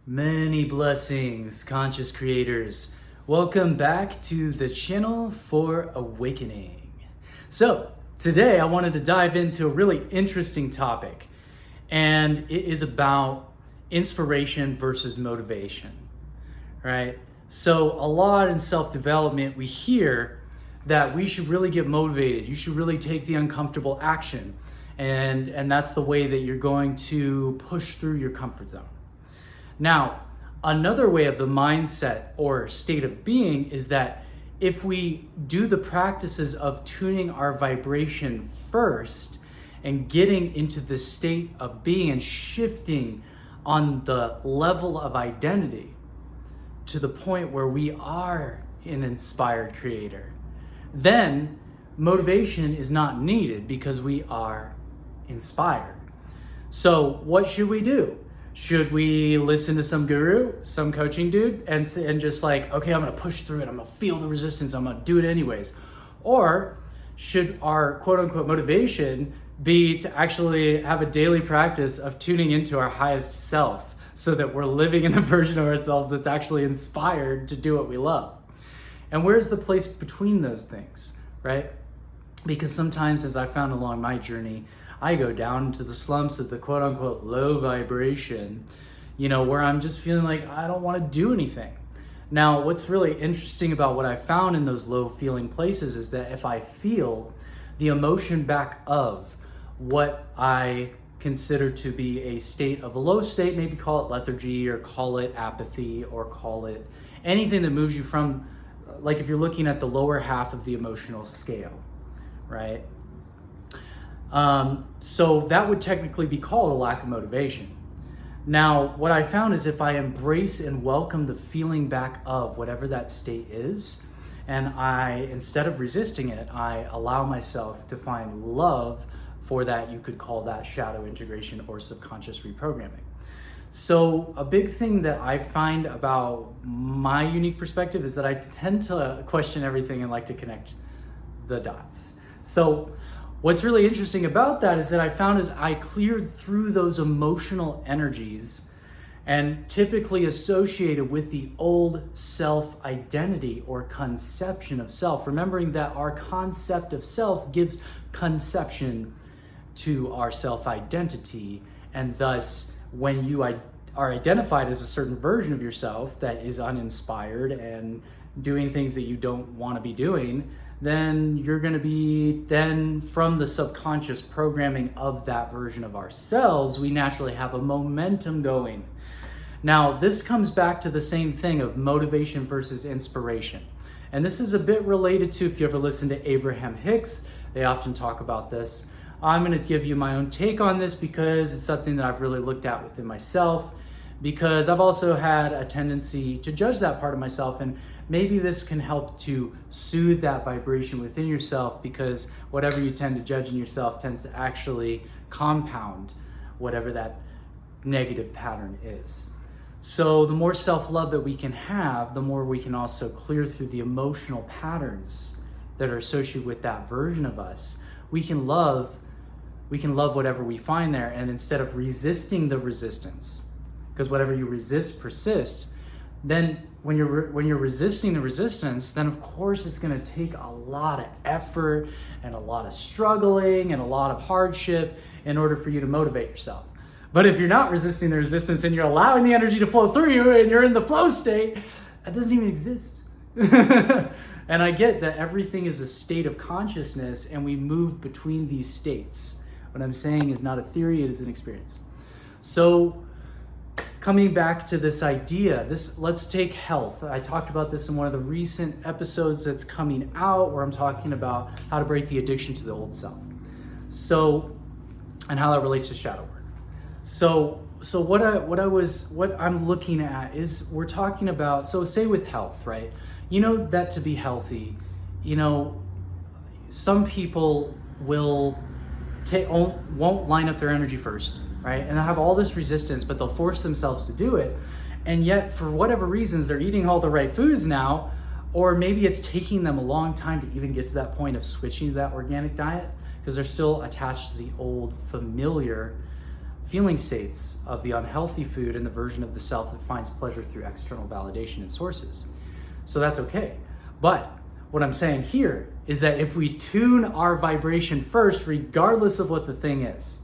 Many blessings, conscious creators. Welcome back to the channel for awakening. So, today I wanted to dive into a really interesting topic, and it is about inspiration versus motivation, right? So, a lot in self-development, we hear that we should really get motivated. You should really take the uncomfortable action, and that's the way that you're going to push through your comfort zone. Now, another way of the mindset or state of being is that if we do the practices of tuning our vibration first and getting into the state of being and shifting on the level of identity to the point where we are an inspired creator, then motivation is not needed because we are inspired. So what should we do? Should we listen to some guru, some coaching dude, and just like, okay, I'm gonna push through it, I'm gonna feel the resistance, I'm gonna do it anyways? Or should our quote unquote motivation be to actually have a daily practice of tuning into our highest self so that we're living in the version of ourselves that's actually inspired to do what we love? And where's the place between those things, right? Because sometimes, as I found along my journey, I go down into the slumps of the quote unquote low vibration, where I'm just feeling like I don't want to do anything. Now, what's really interesting about what I found in those low feeling places is that if I feel the emotion back of what I consider to be a state of a low state, maybe call it lethargy or call it apathy or call it anything that moves you from, like if you're looking at the lower half of the emotional scale, right? So that would technically be called a lack of motivation. Now, what I found is if I embrace and welcome the feeling back of whatever that state is, and instead of resisting it, I allow myself to find love for that, you could call that shadow integration or subconscious reprogramming. So a big thing that I find about my unique perspective is that I tend to question everything and like to connect the dots. So what's really interesting about that is that I found as I cleared through those emotional energies and typically associated with the old self identity or conception of self, remembering that our concept of self gives conception to our self identity, and thus when you are identified as a certain version of yourself that is uninspired and doing things that you don't want to be doing, then you're going to be, then from the subconscious programming of that version of ourselves, we naturally have a momentum going. Now, this comes back to the same thing of motivation versus inspiration. And this is a bit related to, if you ever listen to Abraham Hicks, they often talk about this. I'm going to give you my own take on this because it's something that I've really looked at within myself, because I've also had a tendency to judge that part of myself, and maybe this can help to soothe that vibration within yourself, because whatever you tend to judge in yourself tends to actually compound whatever that negative pattern is. So the more self-love that we can have, the more we can also clear through the emotional patterns that are associated with that version of us. We can love whatever we find there, and instead of resisting the resistance, because whatever you resist persists, then when you're resisting the resistance, then of course it's going to take a lot of effort and a lot of struggling and a lot of hardship in order for you to motivate yourself. But if you're not resisting the resistance and you're allowing the energy to flow through you and you're in the flow state, that doesn't even exist. And I get that everything is a state of consciousness and we move between these states. What I'm saying is not a theory, it is an experience. So coming back to this idea, let's take health. I talked about this in one of the recent episodes that's coming out, where I'm talking about how to break the addiction to the old self. So, and how that relates to shadow work. So what I'm looking at is we're talking about, so say with health, right? You know that to be healthy, some people won't line up their energy first, right? And they'll have all this resistance, but they'll force themselves to do it. And yet, for whatever reasons, they're eating all the right foods now, or maybe it's taking them a long time to even get to that point of switching to that organic diet because they're still attached to the old familiar feeling states of the unhealthy food and the version of the self that finds pleasure through external validation and sources. So that's okay. But what I'm saying here is that if we tune our vibration first, regardless of what the thing is,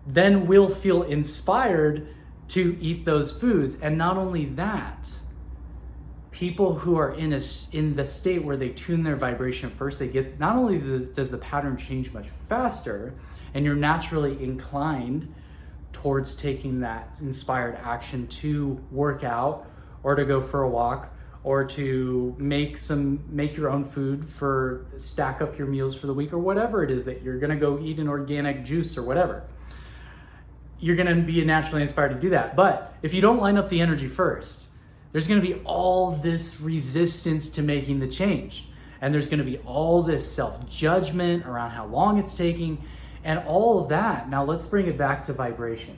then we'll feel inspired to eat those foods. And not only that, people who are in the state where they tune their vibration first, they get, not only does the pattern change much faster, and you're naturally inclined towards taking that inspired action to work out or to go for a walk or to make your own food, for stack up your meals for the week, or whatever it is that you're gonna go eat an organic juice or whatever. You're gonna be naturally inspired to do that. But if you don't line up the energy first, there's gonna be all this resistance to making the change. And there's gonna be all this self-judgment around how long it's taking and all of that. Now let's bring it back to vibration.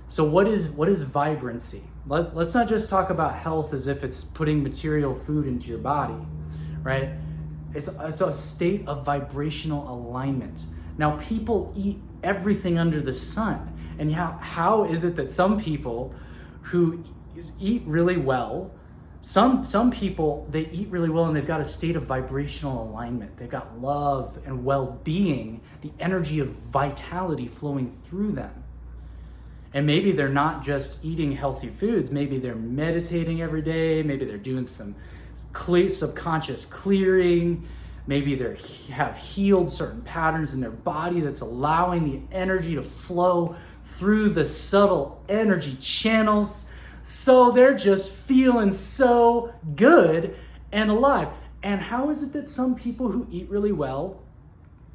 So what is vibrancy? Let's not just talk about health as if it's putting material food into your body, right? It's a state of vibrational alignment. Now people eat everything under the sun. And how is it that some people who eat really well, some people, they eat really well and they've got a state of vibrational alignment. They've got love and well-being, the energy of vitality flowing through them. And maybe they're not just eating healthy foods. Maybe they're meditating every day. Maybe they're doing some subconscious clearing. Maybe they have healed certain patterns in their body that's allowing the energy to flow through the subtle energy channels. So they're just feeling so good and alive. And how is it that some people who eat really well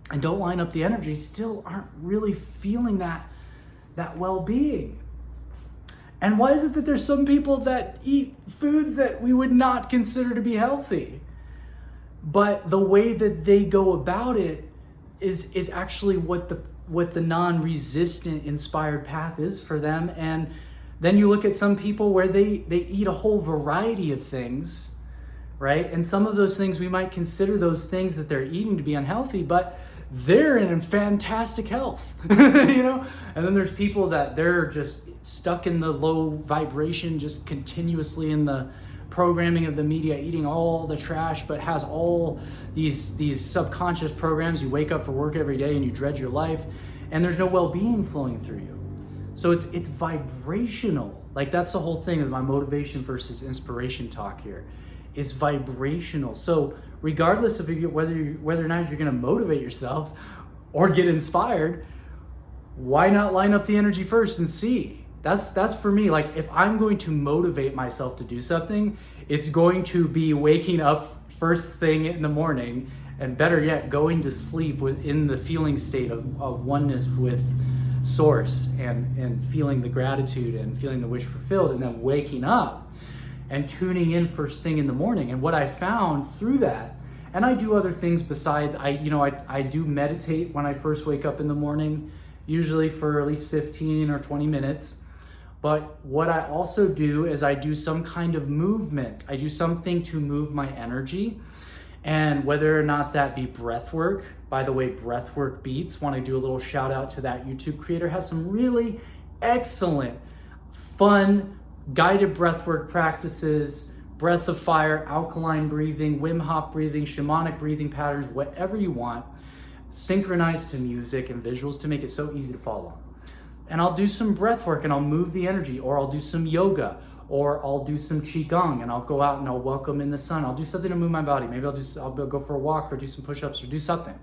and don't line up the energy still aren't really feeling that well-being? And why is it that there's some people that eat foods that we would not consider to be healthy, but the way that they go about it is actually what the non-resistant inspired path is for them? And then you look at some people where they eat a whole variety of things, right? And some of those things, we might consider those things that they're eating to be unhealthy, but they're in fantastic health, you know? And then there's people that they're just stuck in the low vibration, just continuously in the programming of the media, eating all the trash, but has all these subconscious programs. You wake up for work every day and you dread your life, and there's no well-being flowing through you. So it's vibrational. Like, that's the whole thing of my motivation versus inspiration talk here, is vibrational. So regardless of whether or not you're gonna motivate yourself or get inspired, why not line up the energy first and see? That's for me. Like, if I'm going to motivate myself to do something, it's going to be waking up first thing in the morning, and better yet, going to sleep within the feeling state of oneness with source and feeling the gratitude and feeling the wish fulfilled, and then waking up and tuning in first thing in the morning. And what I found through that, and I do other things besides, I do meditate when I first wake up in the morning, usually for at least 15 or 20 minutes. But what I also do is I do some kind of movement. I do something to move my energy. And whether or not that be breath work, by the way, breath work beats, want to do a little shout out to that YouTube creator, has some really excellent, fun, guided breath work practices, breath of fire, alkaline breathing, Wim Hof breathing, shamanic breathing patterns, whatever you want, synchronized to music and visuals to make it so easy to follow. And I'll do some breath work and I'll move the energy, or I'll do some yoga, or I'll do some qigong, and I'll go out and I'll welcome in the sun. I'll do something to move my body. Maybe I'll go for a walk or do some push-ups or do something,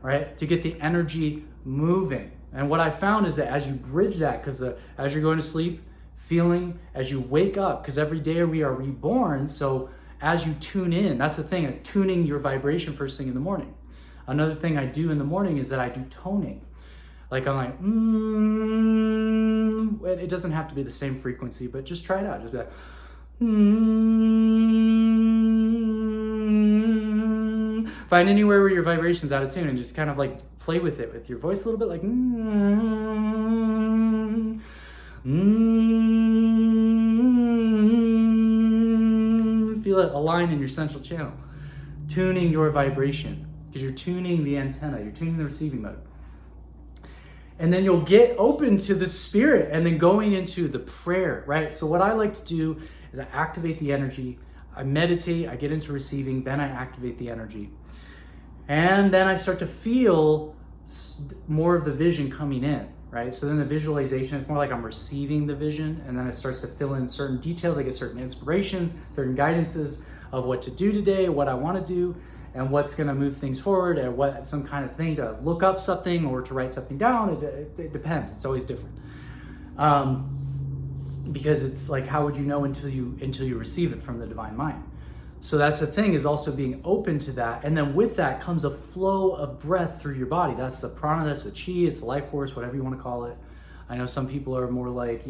right? To get the energy moving. And what I found is that as you bridge that, because as you're going to sleep, feeling, as you wake up, because every day we are reborn, so as you tune in, that's the thing, tuning your vibration first thing in the morning. Another thing I do in the morning is that I do toning. Like, I'm like, it doesn't have to be the same frequency, but just try it out. Just be like, Find anywhere where your vibration's out of tune and just kind of like play with it with your voice a little bit, like, feel it align in your central channel. Tuning your vibration, because you're tuning the antenna, you're tuning the receiving mode. And then you'll get open to the spirit and then going into the prayer, right? So what I like to do is I activate the energy, I meditate, I get into receiving, then I activate the energy. And then I start to feel more of the vision coming in, right? So then the visualization is more like I'm receiving the vision, and then it starts to fill in certain details. I get certain inspirations, certain guidances of what to do today, what I want to do, and what's going to move things forward, and what some kind of thing to look up something or to write something down. It depends. It's always different. Because it's like, how would you know until you receive it from the divine mind? So that's the thing, is also being open to that. And then with that comes a flow of breath through your body. That's the prana, that's the chi, it's the life force, whatever you want to call it. I know some people are more like,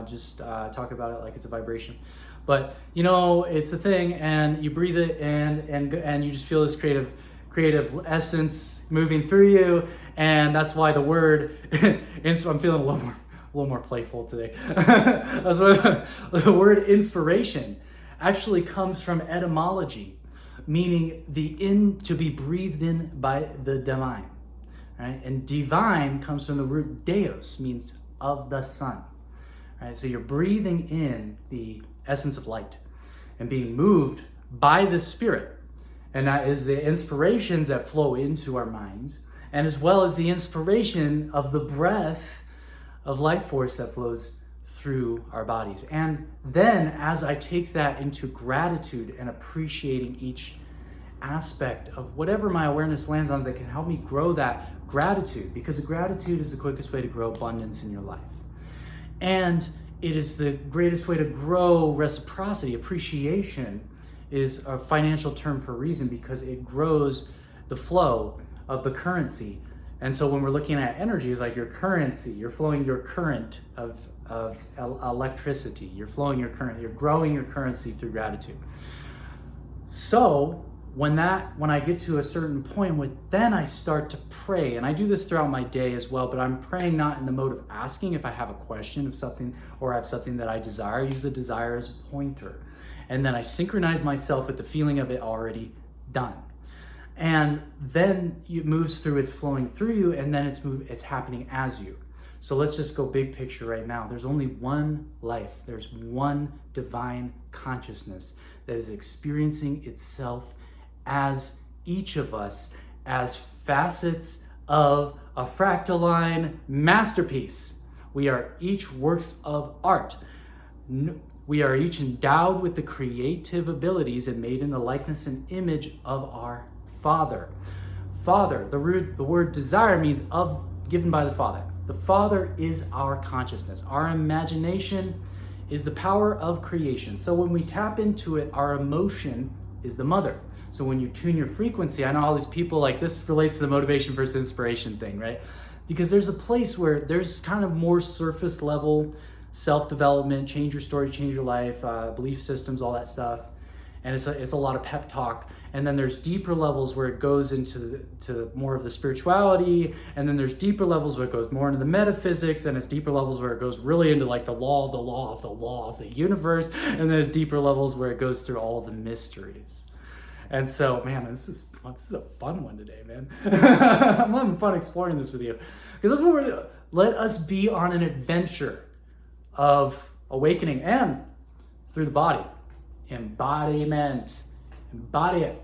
just talk about it like it's a vibration. But, it's a thing, and you breathe it and you just feel this creative essence moving through you. And that's why the word, I'm feeling a little more playful today. That's why the word inspiration actually comes from etymology, meaning to be breathed in by the divine, right? And divine comes from the root deos, means of the sun, right? So you're breathing in the essence of light and being moved by the spirit. And that is the inspirations that flow into our minds, and as well as the inspiration of the breath of life force that flows through our bodies. And then as I take that into gratitude and appreciating each aspect of whatever my awareness lands on that can help me grow that gratitude, because gratitude is the quickest way to grow abundance in your life. And it is the greatest way to grow reciprocity. Appreciation is a financial term for a reason, because it grows the flow of the currency. And so when we're looking at energy, it's like your currency, you're flowing your current of electricity, you're flowing your current, you're growing your currency through gratitude. So when I get to a certain point, then I start to pray, and I do this throughout my day as well, but I'm praying not in the mode of asking if I have a question of something or I have something that I desire. I use the desire as a pointer, and then I synchronize myself with the feeling of it already done. And then it moves through, it's flowing through you, and then it's happening as you. So let's just go big picture right now. There's only one life. There's one divine consciousness that is experiencing itself as each of us, as facets of a fractaline masterpiece. We are each works of art. We are each endowed with the creative abilities and made in the likeness and image of our Father. Father, the word desire means given by the Father. The Father is our consciousness. Our imagination is the power of creation. So when we tap into it, our emotion is the mother. So when you tune your frequency, I know all these people like this relates to the motivation versus inspiration thing, right? Because there's a place where there's kind of more surface level self-development, change your story, change your life, belief systems, all that stuff. And it's a lot of pep talk. And then there's deeper levels where it goes into more of the spirituality. And then there's deeper levels where it goes more into the metaphysics. And it's deeper levels where it goes really into like the law of the universe. And there's deeper levels where it goes through all the mysteries. And so, man, this is a fun one today, man. I'm having fun exploring this with you. Because that's what we're doing. Let us be on an adventure of awakening and through the body. Embodiment. Embody it.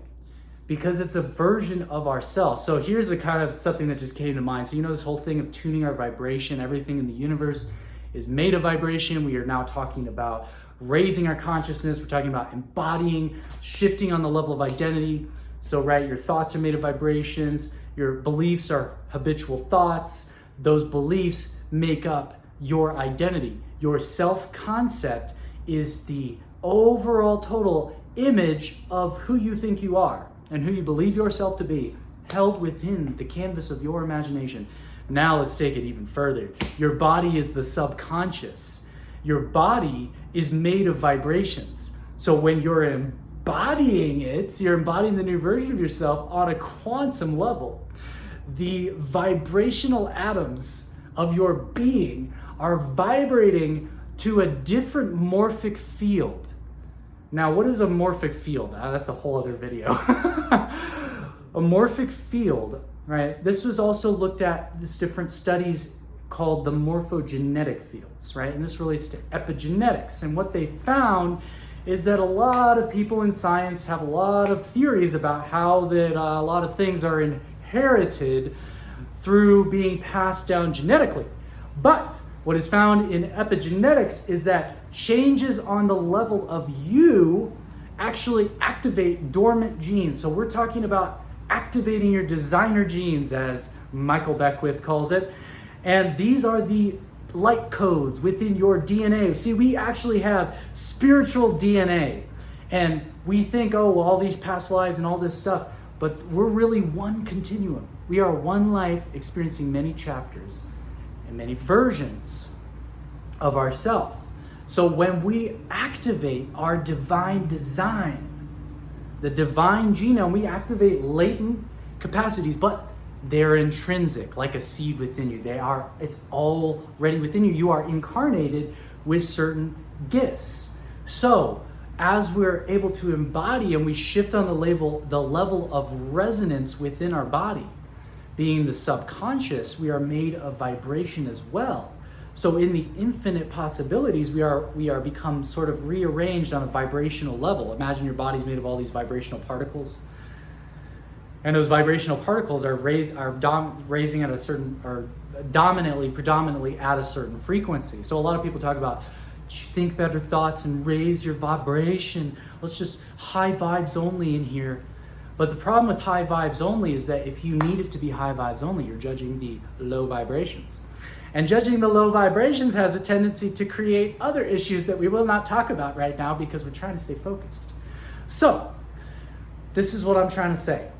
Because it's a version of ourselves. So here's a kind of something that just came to mind. So this whole thing of tuning our vibration, everything in the universe is made of vibration. We are now talking about raising our consciousness. We're talking about embodying, shifting on the level of identity. So, right, your thoughts are made of vibrations. Your beliefs are habitual thoughts. Those beliefs make up your identity. Your self-concept is the overall total image of who you think you are and who you believe yourself to be, held within the canvas of your imagination. Now let's take it even further. Your body is the subconscious. Your body is made of vibrations. So when you're embodying it, you're embodying the new version of yourself on a quantum level. The vibrational atoms of your being are vibrating to a different morphic field. Now, what is a morphic field? That's a whole other video. A morphic field, right? This was also looked at, this different studies called the morphogenetic fields, right? And this relates to epigenetics. And what they found is that a lot of people in science have a lot of theories about how that a lot of things are inherited through being passed down genetically. But what is found in epigenetics is that changes on the level of you actually activate dormant genes. So we're talking about activating your designer genes, as Michael Beckwith calls it. And these are the light codes within your DNA. See, we actually have spiritual DNA. And we think, oh, well, all these past lives and all this stuff, but we're really one continuum. We are one life experiencing many chapters and many versions of ourselves. So when we activate our divine design, the divine genome, we activate latent capacities, but they're intrinsic, like a seed within you. It's already within you. You are incarnated with certain gifts. So as we're able to embody and we shift on the level of resonance within our body, being the subconscious, we are made of vibration as well. So in the infinite possibilities, we are become sort of rearranged on a vibrational level. Imagine your body's made of all these vibrational particles. And those vibrational particles are raising at a certain, or predominantly at a certain frequency. So a lot of people talk about think better thoughts and raise your vibration. Let's just high vibes only in here. But the problem with high vibes only is that if you need it to be high vibes only, you're judging the low vibrations. And judging the low vibrations has a tendency to create other issues that we will not talk about right now because we're trying to stay focused. So this is what I'm trying to say,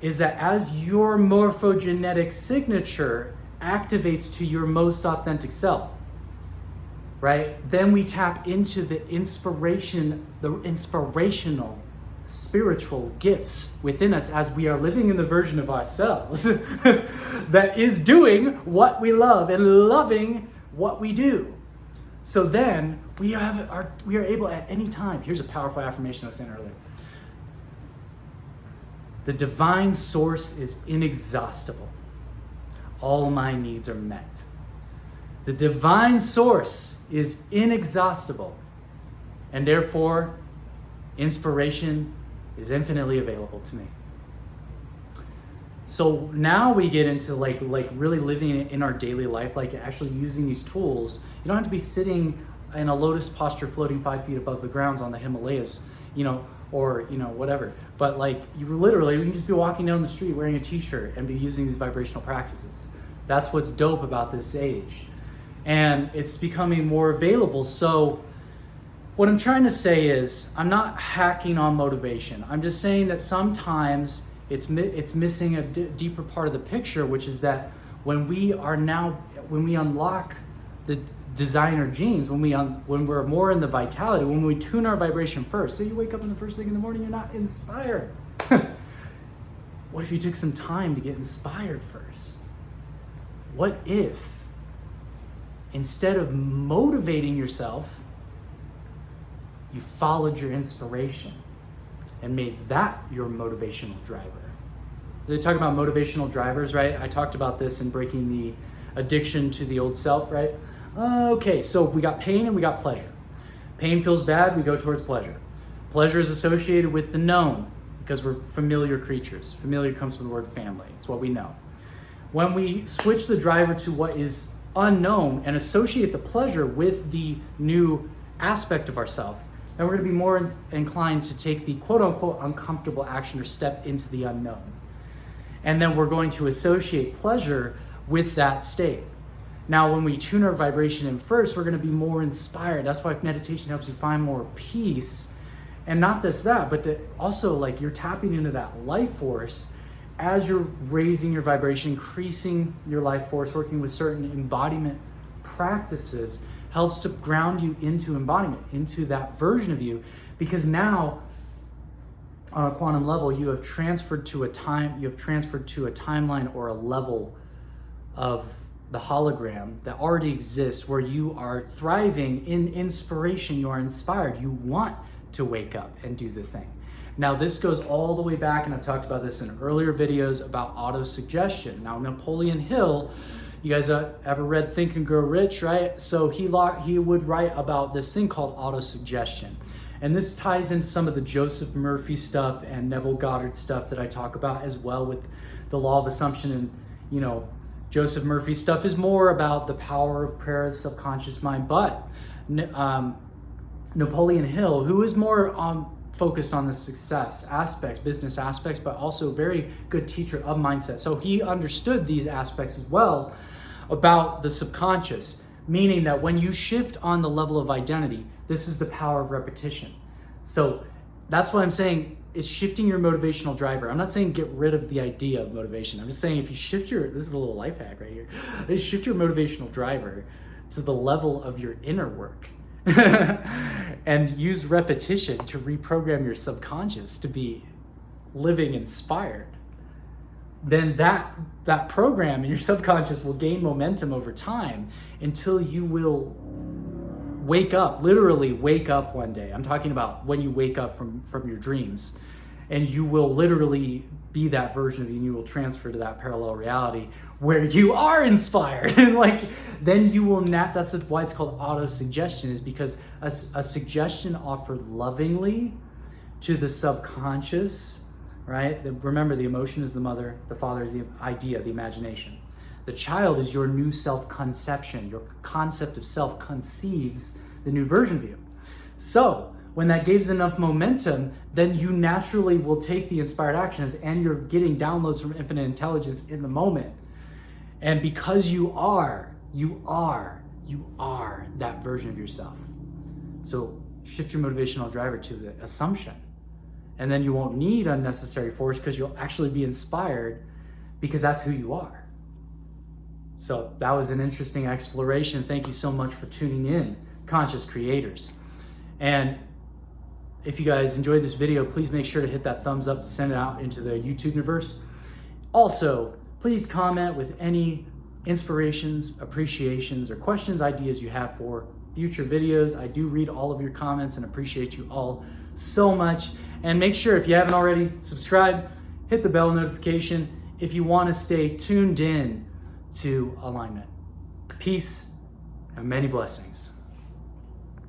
is that as your morphogenetic signature activates to your most authentic self, right? Then we tap into the inspirational spiritual gifts within us as we are living in the version of ourselves that is doing what we love and loving what we do. So then we are able at any time. Here's a powerful affirmation I was saying earlier. The divine source is inexhaustible. All my needs are met. The divine source is inexhaustible, and therefore inspiration is infinitely available to me. So now we get into like really living it in our daily life, like actually using these tools. You don't have to be sitting in a lotus posture floating 5 feet above the grounds on the Himalayas, or whatever. But like you can just be walking down the street wearing a t-shirt and be using these vibrational practices. That's what's dope about this age. And it's becoming more available. So what I'm trying to say is, I'm not hacking on motivation. I'm just saying that sometimes it's missing a deeper part of the picture, which is that when we unlock the designer genes, when we're more in the vitality, when we tune our vibration first. Say you wake up in the first thing in the morning, you're not inspired. What if you took some time to get inspired first? What if instead of motivating yourself, you followed your inspiration and made that your motivational driver? They talk about motivational drivers, right? I talked about this in breaking the addiction to the old self, right? Okay, so we got pain and we got pleasure. Pain feels bad, we go towards pleasure. Pleasure is associated with the known because we're familiar creatures. Familiar comes from the word family. It's what we know. When we switch the driver to what is unknown and associate the pleasure with the new aspect of ourself, then we're going to be more inclined to take the quote-unquote uncomfortable action or step into the unknown. And then we're going to associate pleasure with that state. Now, when we tune our vibration in first, we're going to be more inspired. That's why meditation helps you find more peace. And not just that, but also like you're tapping into that life force as you're raising your vibration, increasing your life force, working with certain embodiment practices helps to ground you into embodiment, into that version of you, because now on a quantum level, you have transferred to a timeline or a level of the hologram that already exists where you are thriving in inspiration, you are inspired, you want to wake up and do the thing. Now this goes all the way back, and I've talked about this in earlier videos about auto-suggestion. Now Napoleon Hill You guys ever read Think and Grow Rich, right? So he would write about this thing called autosuggestion. And this ties into some of the Joseph Murphy stuff and Neville Goddard stuff that I talk about as well with the law of assumption. And, you know, Joseph Murphy's stuff is more about the power of prayer, the subconscious mind. But Napoleon Hill, who is more focused on the success aspects, business aspects, but also very good teacher of mindset. So he understood these aspects as well about the subconscious, meaning that when you shift on the level of identity, this is the power of repetition. So that's what I'm saying is shifting your motivational driver. I'm not saying get rid of the idea of motivation. I'm just saying if you shift this is a little life hack right here, shift your motivational driver to the level of your inner work and use repetition to reprogram your subconscious to be living inspired, then that program in your subconscious will gain momentum over time until you will wake up, literally wake up one day. I'm talking about when you wake up from your dreams, and you will literally be that version of you, and you will transfer to that parallel reality where you are inspired. And like, then you will that's why it's called auto-suggestion, is because a suggestion offered lovingly to the subconscious, right? Remember, the emotion is the mother, the father is the idea, the imagination. The child is your new self-conception. Your concept of self conceives the new version of you. So when that gives enough momentum, then you naturally will take the inspired actions, and you're getting downloads from infinite intelligence in the moment. And because you are that version of yourself. So shift your motivational driver to the assumption. And then you won't need unnecessary force because you'll actually be inspired because that's who you are. So that was an interesting exploration. Thank you so much for tuning in, conscious creators. And if you guys enjoyed this video, please make sure to hit that thumbs up to send it out into the YouTube universe. Also, please comment with any inspirations, appreciations, or questions, ideas you have for future videos. I do read all of your comments and appreciate you all so much. And make sure, if you haven't already, subscribe, hit the bell notification if you want to stay tuned in to alignment. Peace and many blessings.